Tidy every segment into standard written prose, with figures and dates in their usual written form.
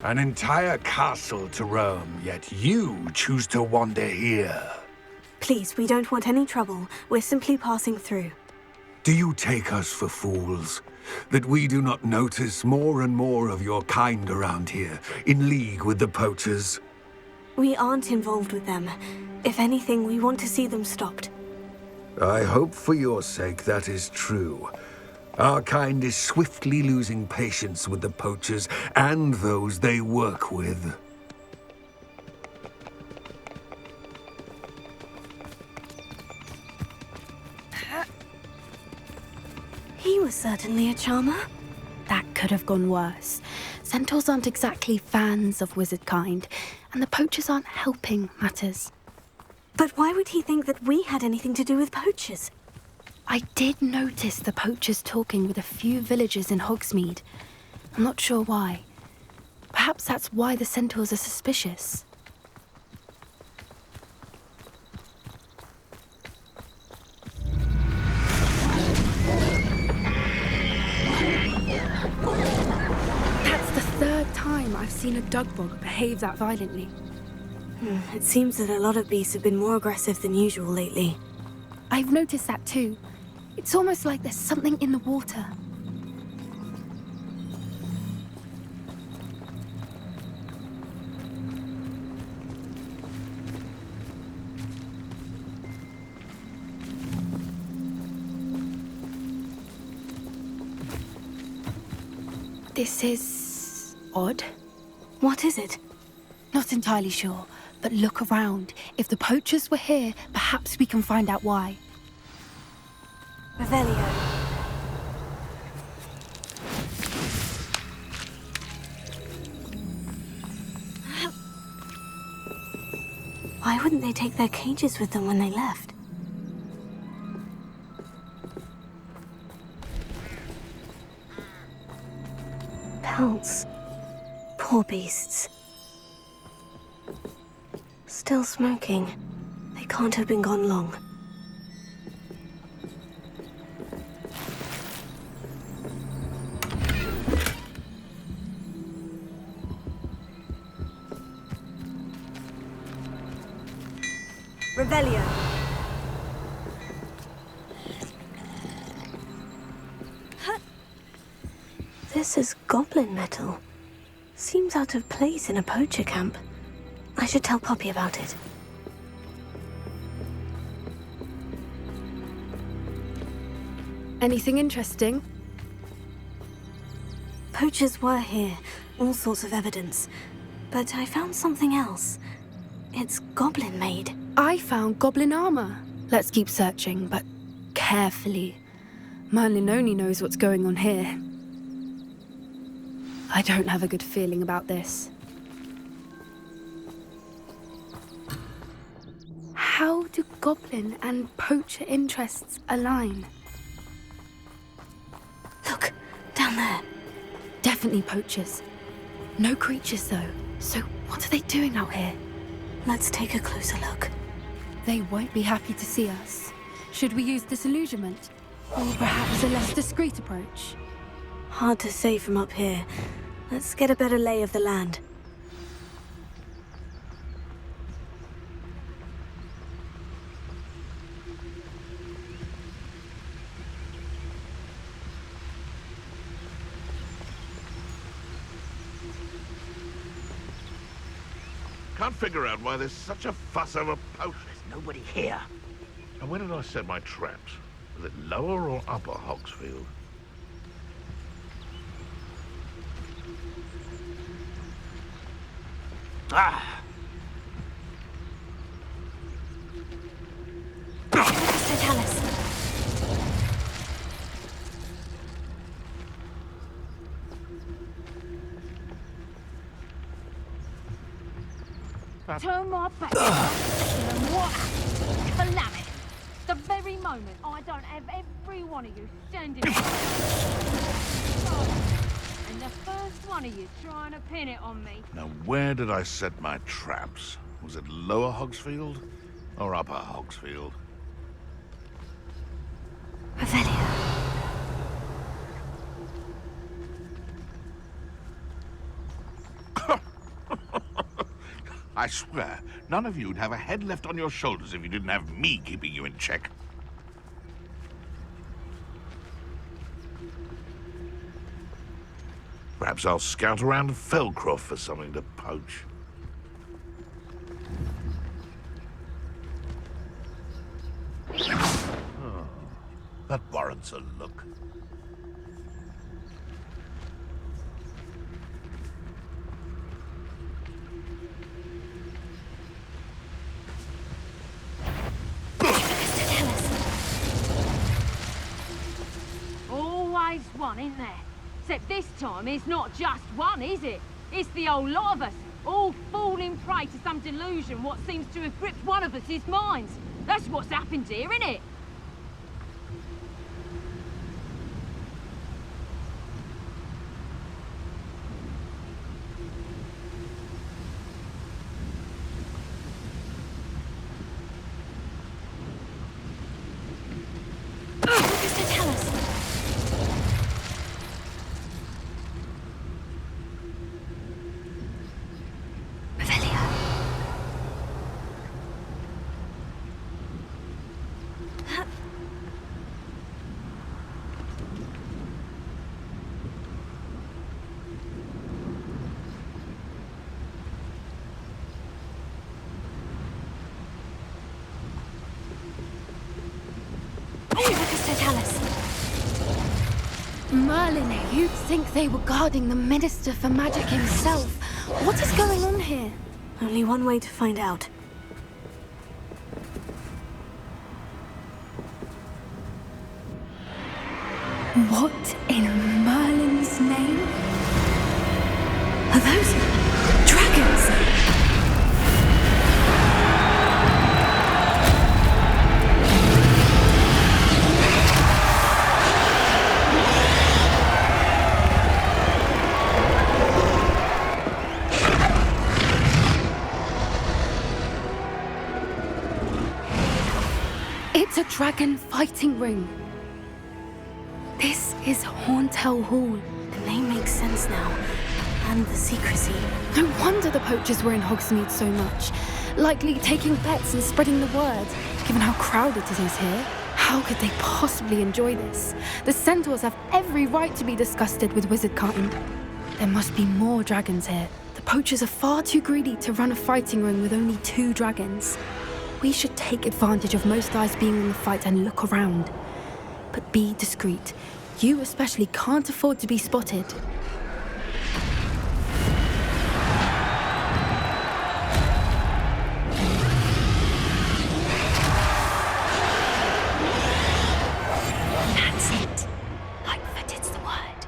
An entire castle to roam, yet you choose to wander here. Please, we don't want any trouble. We're simply passing through. Do you take us for fools? That we do not notice more and more of your kind around here, in league with the poachers? We aren't involved with them. If anything, we want to see them stopped. I hope for your sake that is true. Our kind is swiftly losing patience with the poachers and those they work with. He was certainly a charmer. That could have gone worse. Centaurs aren't exactly fans of wizard kind, and the poachers aren't helping matters. But why would he think that we had anything to do with poachers? I did notice the poachers talking with a few villagers in Hogsmeade. I'm not sure why. Perhaps that's why the centaurs are suspicious. That's the third time I've seen a dugbog behave that violently. It seems that a lot of beasts have been more aggressive than usual lately. I've noticed that too. It's almost like there's something in the water. This is odd. What is it? Not entirely sure, but look around. If the poachers were here, perhaps we can find out why. Revelio. Why wouldn't they take their cages with them when they left? Pelts. Poor beasts. Still smoking. They can't have been gone long. Revelio. This is goblin metal. Seems out of place in a poacher camp. I should tell Poppy about it. Anything interesting? Poachers were here, all sorts of evidence. But I found something else. It's goblin-made. I found goblin armor. Let's keep searching, but carefully. Merlin only knows what's going on here. I don't have a good feeling about this. How do goblin and poacher interests align? Look, down there. Definitely poachers. No creatures, though. So what are they doing out here? Let's take a closer look. They won't be happy to see us. Should we use disillusionment? Or perhaps a less discreet approach? Hard to say from up here. Let's get a better lay of the land. Can't figure out why there's such a fuss over poachers. There's nobody here. And where did I set my traps? Was it lower or upper Hogsfield? Ah! Fatalis. Turn my back and what happened? Calamity. The very moment I don't have every one of you standing and the first one of you trying to pin it on me. Now, where did I set my traps? Was it lower Hogsfield or upper Hogsfield? Revelio. I swear, none of you'd have a head left on your shoulders if you didn't have me keeping you in check. Perhaps I'll scout around Felcroft for something to poach. Oh, that warrants a look. Always one, isn't there? Except this time it's not just one, is it? It's the whole lot of us, all falling prey to some delusion what seems to have gripped one of us' minds. That's what's happened here, isn't it? Merlin, you'd think they were guarding the Minister for Magic himself. What is going on here? Only one way to find out. What in Merlin's name? Are those dragons? It's a dragon fighting ring. This is Horntail Hall. The name makes sense now. And the secrecy. No wonder the poachers were in Hogsmeade so much. Likely taking bets and spreading the word. Given how crowded it is here, how could they possibly enjoy this? The centaurs have every right to be disgusted with wizardkind. There must be more dragons here. The poachers are far too greedy to run a fighting ring with only 2 dragons. We should take advantage of most eyes being in the fight and look around. But be discreet. You especially can't afford to be spotted. That's it. Lightfoot, it's the word.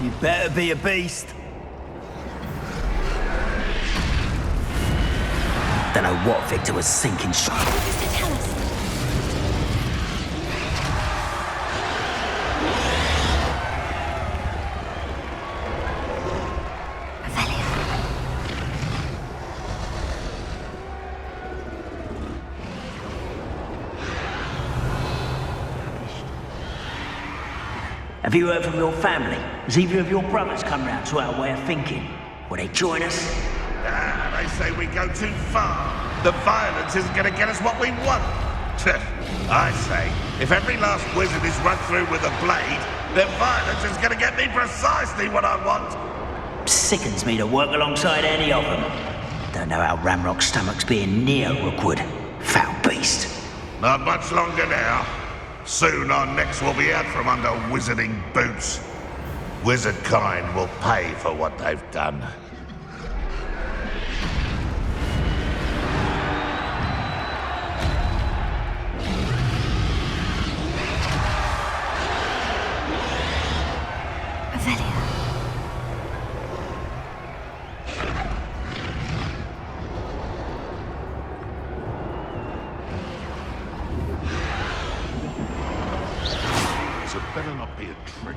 You better be a beast. Don't know what Victor was thinking. Have you heard from your family? Has either of your brothers come round to our way of thinking? Will they join us? Ah, they say we go too far. The violence isn't going to get us what we want. I say, if every last wizard is run through with a blade, then violence is going to get me precisely what I want. Sickens me to work alongside any of them. Don't know how Ramrock's stomach's being near Rookwood. Foul beast. Not much longer now. Soon our necks will be out from under wizarding boots. Wizard kind will pay for what they've done. So it better not be a trick.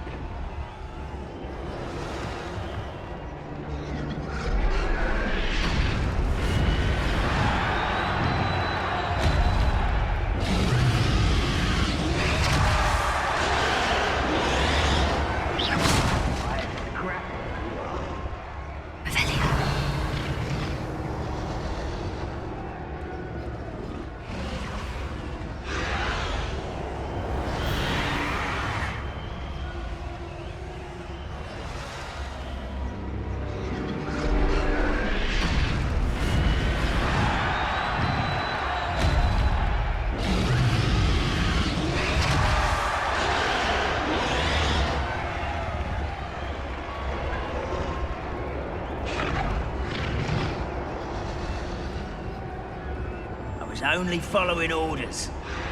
was only following orders.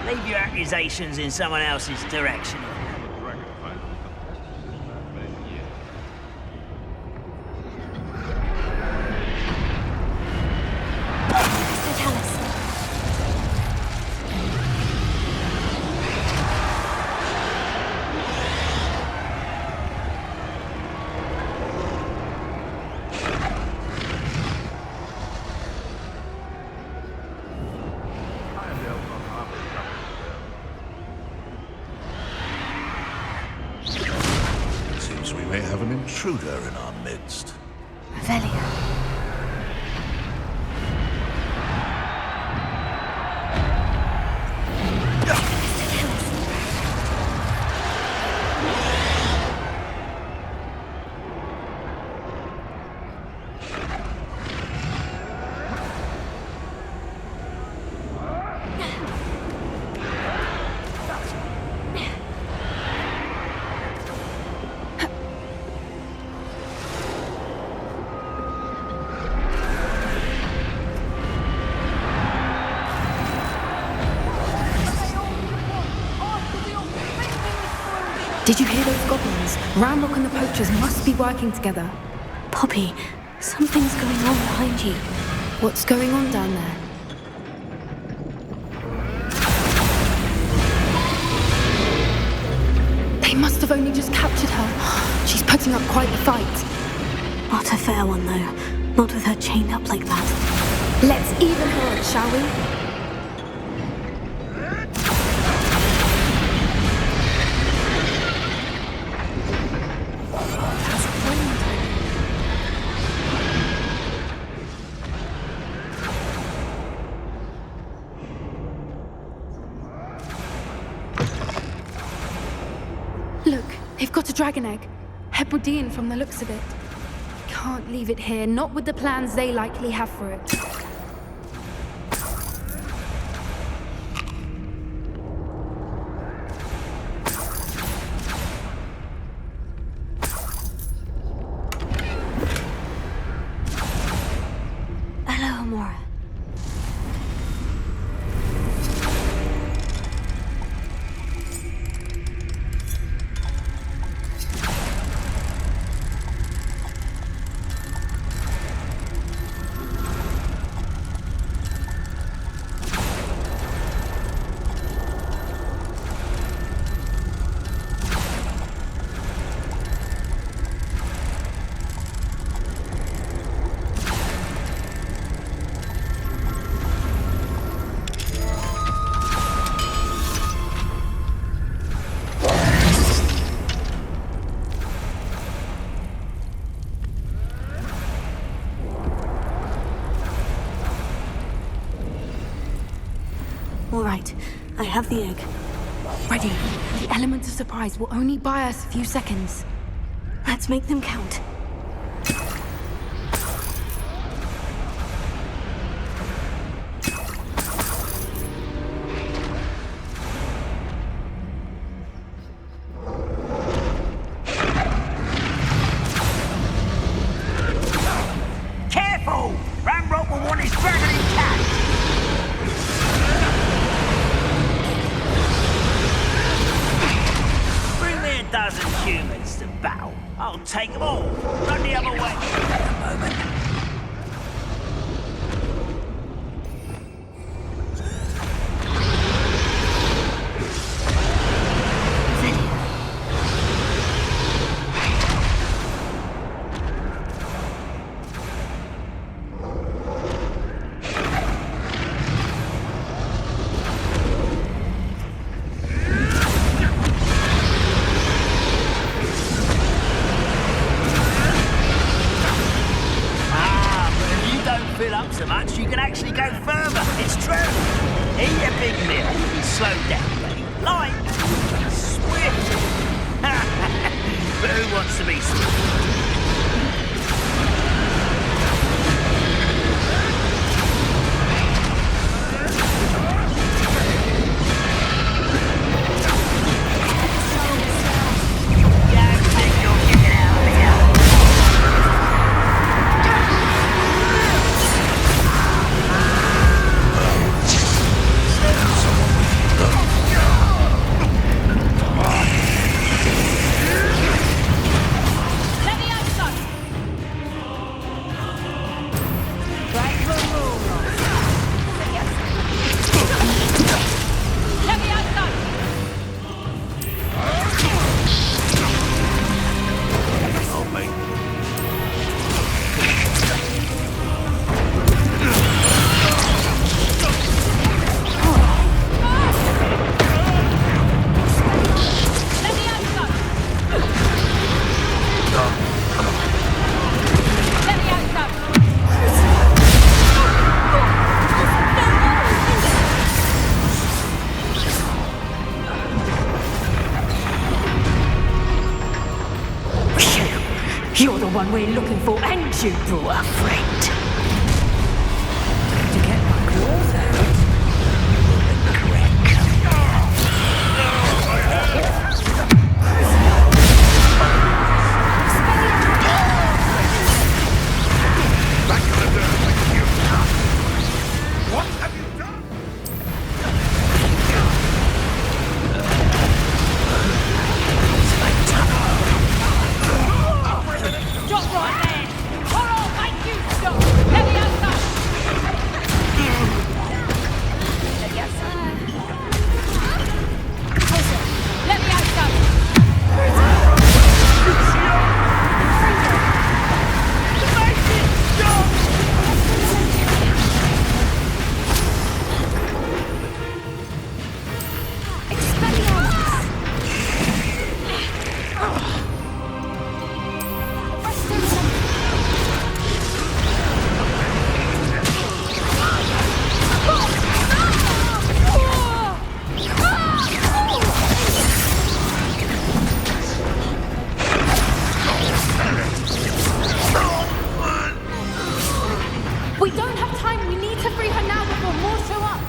Leave your accusations in someone else's direction. Seems we may have an intruder in our midst. Velia. Did you hear those goblins? Ramrock and the poachers must be working together. Poppy, something's going on behind you. What's going on down there? They must have only just captured her. She's putting up quite the fight. Not a fair one, though. Not with her chained up like that. Let's even her up, shall we? Look, they've got a dragon egg. Hebridean from the looks of it. Can't leave it here, not with the plans they likely have for it. Hello, Amora. All right, I have the egg. Ready. The element of surprise will only buy us a few seconds. Let's make them count. Careful! Ramrock will want his dragon intact! Bring me a dozen humans to battle. I'll take them all. Run the other way. A moment. Fill up so much you can actually go further. It's true. Eat a big meal and slow down, buddy. Light, swift. But who wants to be swift? one we're looking for, and you brought a friend. To get my claws out, the correct What have you done? Stop right there! Or I'll make you stop! Let me outside! Let me outside! Let me outside! We don't have time. We need to free her now before more show up.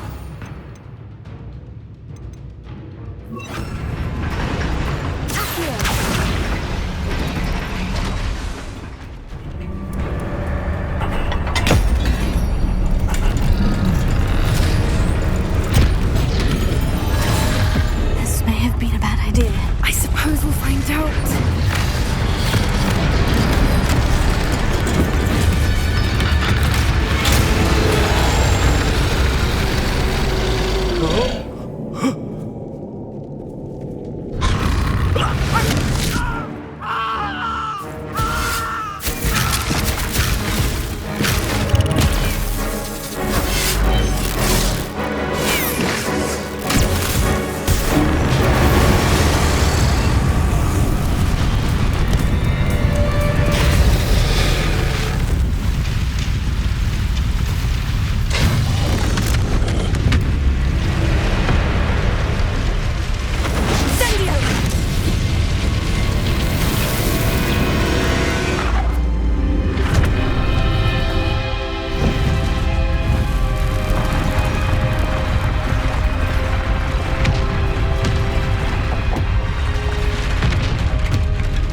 This may have been a bad idea. I suppose we'll find out.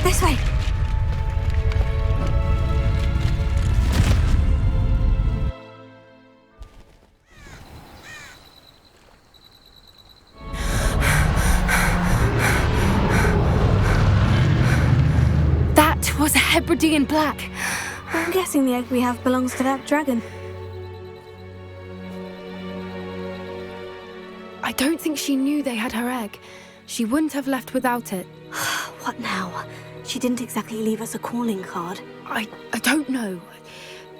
This way. That was a Hebridean black. I'm guessing the egg we have belongs to that dragon. I don't think she knew they had her egg. She wouldn't have left without it. What now? She didn't exactly leave us a calling card. I don't know.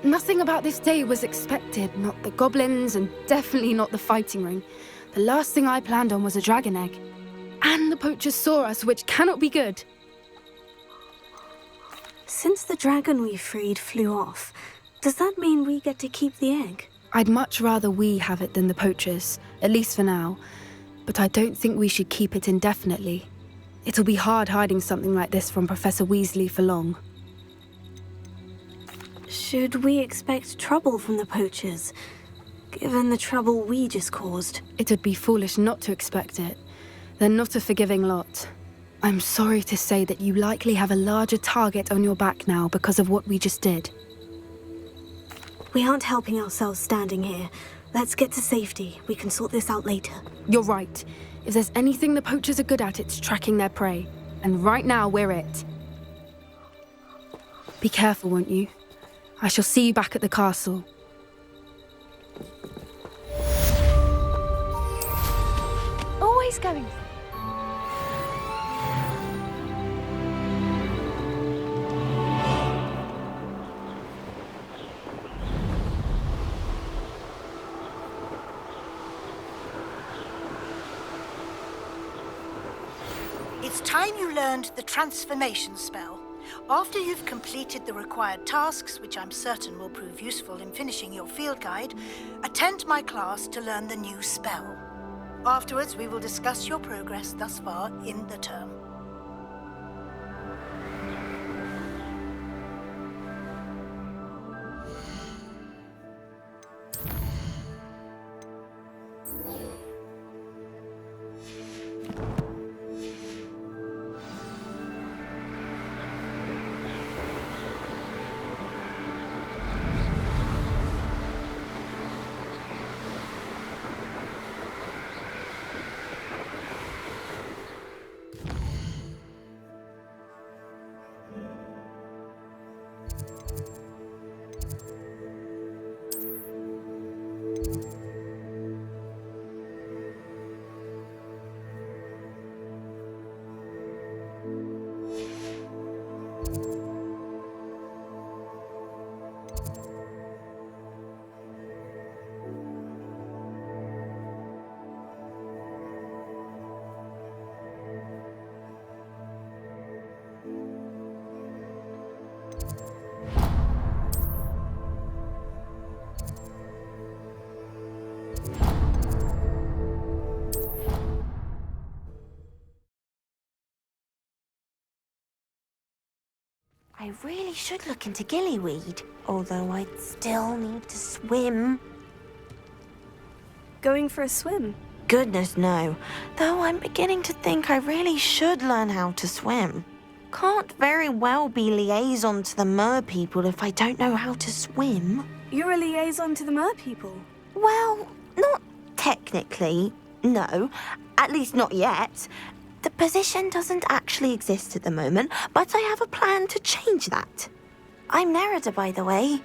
Nothing about this day was expected. Not the goblins, and definitely not the fighting ring. The last thing I planned on was a dragon egg. And the poachers saw us, which cannot be good. Since the dragon we freed flew off, does that mean we get to keep the egg? I'd much rather we have it than the poachers, at least for now. But I don't think we should keep it indefinitely. It'll be hard hiding something like this from Professor Weasley for long. Should we expect trouble from the poachers, given the trouble we just caused? It would be foolish not to expect it. They're not a forgiving lot. I'm sorry to say that you likely have a larger target on your back now because of what we just did. We aren't helping ourselves standing here. Let's get to safety. We can sort this out later. You're right. If there's anything the poachers are good at, it's tracking their prey. And right now, we're it. Be careful, won't you? I shall see you back at the castle. Always going. It's time you learned the transformation spell. After you've completed the required tasks, which I'm certain will prove useful in finishing your field guide, attend my class to learn the new spell. Afterwards, we will discuss your progress thus far in the term. I really should look into gillyweed, although I'd still need to swim. Going for a swim? Goodness, no. Though I'm beginning to think I really should learn how to swim. Can't very well be liaison to the mer people if I don't know how to swim. You're a liaison to the mer people? Well, not technically, no. At least not yet. The position doesn't actually exist at the moment, but I have a plan to change that. I'm Nerida, by the way.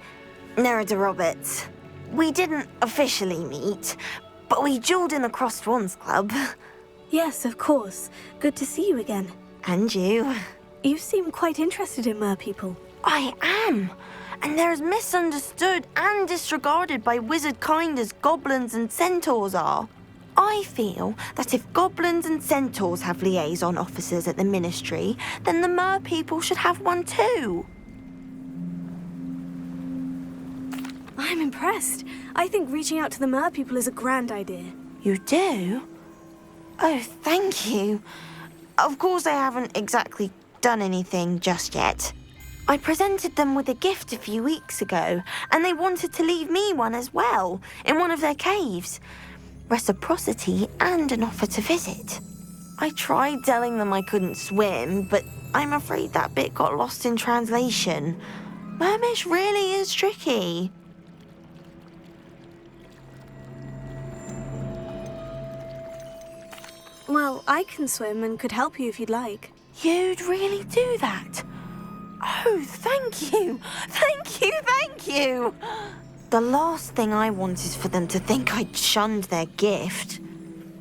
Nerida Roberts. We didn't officially meet, but we duelled in the Crossed Swans Club. Yes, of course. Good to see you again. And you. You seem quite interested in mer people. I am. And they're as misunderstood and disregarded by wizard kind as goblins and centaurs are. I feel that if goblins and centaurs have liaison officers at the ministry, then the mer people should have one too. I'm impressed. I think reaching out to the mer people is a grand idea. You do? Oh, thank you. Of course I haven't exactly done anything just yet. I presented them with a gift a few weeks ago, and they wanted to leave me one as well, in one of their caves. Reciprocity and an offer to visit. I tried telling them I couldn't swim, but I'm afraid that bit got lost in translation. Mermish really is tricky. Well, I can swim and could help you if you'd like. You'd really do that? Oh, thank you! Thank you, thank you! The last thing I want is for them to think I'd shunned their gift.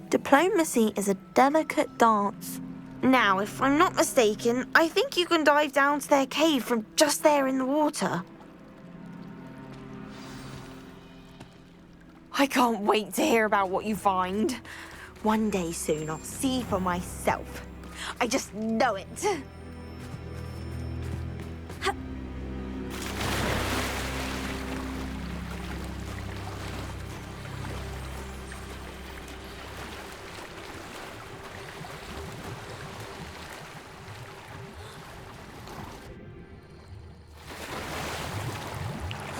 Diplomacy is a delicate dance. Now, if I'm not mistaken, I think you can dive down to their cave from just there in the water. I can't wait to hear about what you find. One day soon, I'll see for myself. I just know it.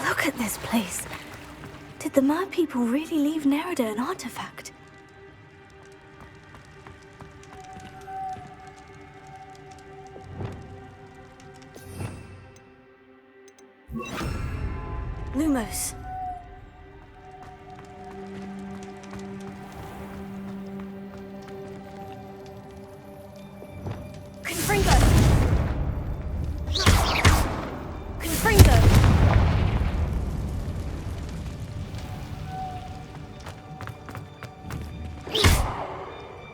Look at this place. Did the mer people really leave Nerida an artifact? Lumos. Confringo! Confringo!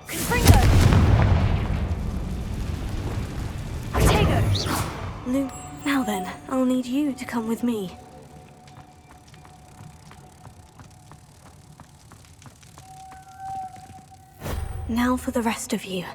Confringo! Protego! Now then, I'll need you to come with me. Now for the rest of you.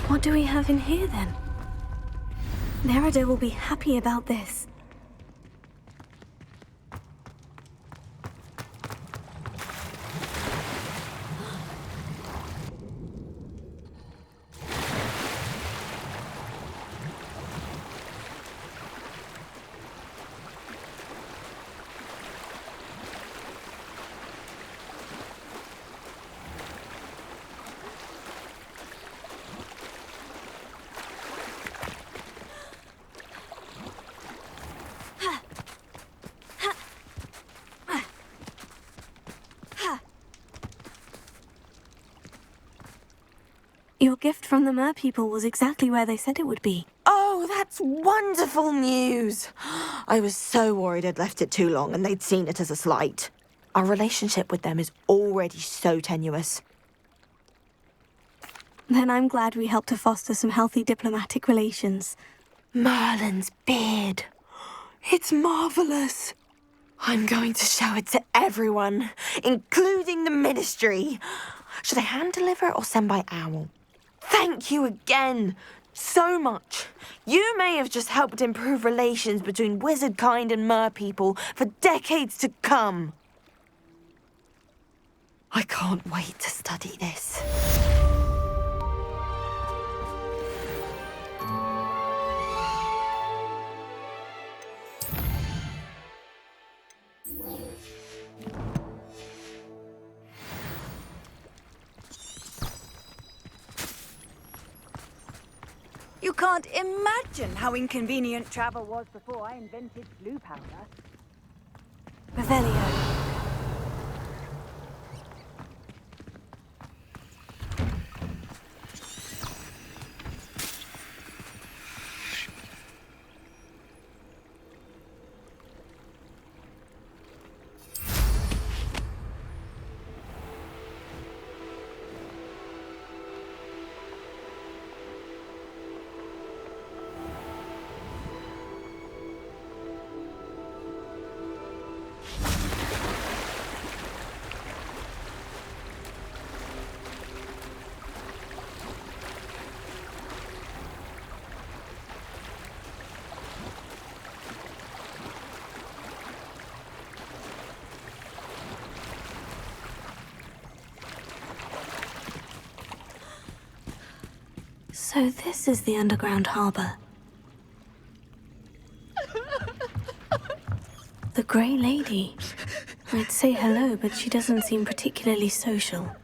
What do we have in here, then? Nerida will be happy about this. Your gift from the merpeople was exactly where they said it would be. Oh, that's wonderful news! I was so worried I'd left it too long and they'd seen it as a slight. Our relationship with them is already so tenuous. Then I'm glad we helped to foster some healthy diplomatic relations. Merlin's beard. It's marvellous. I'm going to show it to everyone, including the Ministry. Should I hand deliver it or send by owl? Thank you again, so much. You may have just helped improve relations between wizard kind and merpeople for decades to come. I can't wait to study this. You can't imagine how inconvenient travel was before I invented blue powder. Revelio. So this is the underground harbour. The Grey Lady. I'd say hello, but she doesn't seem particularly social.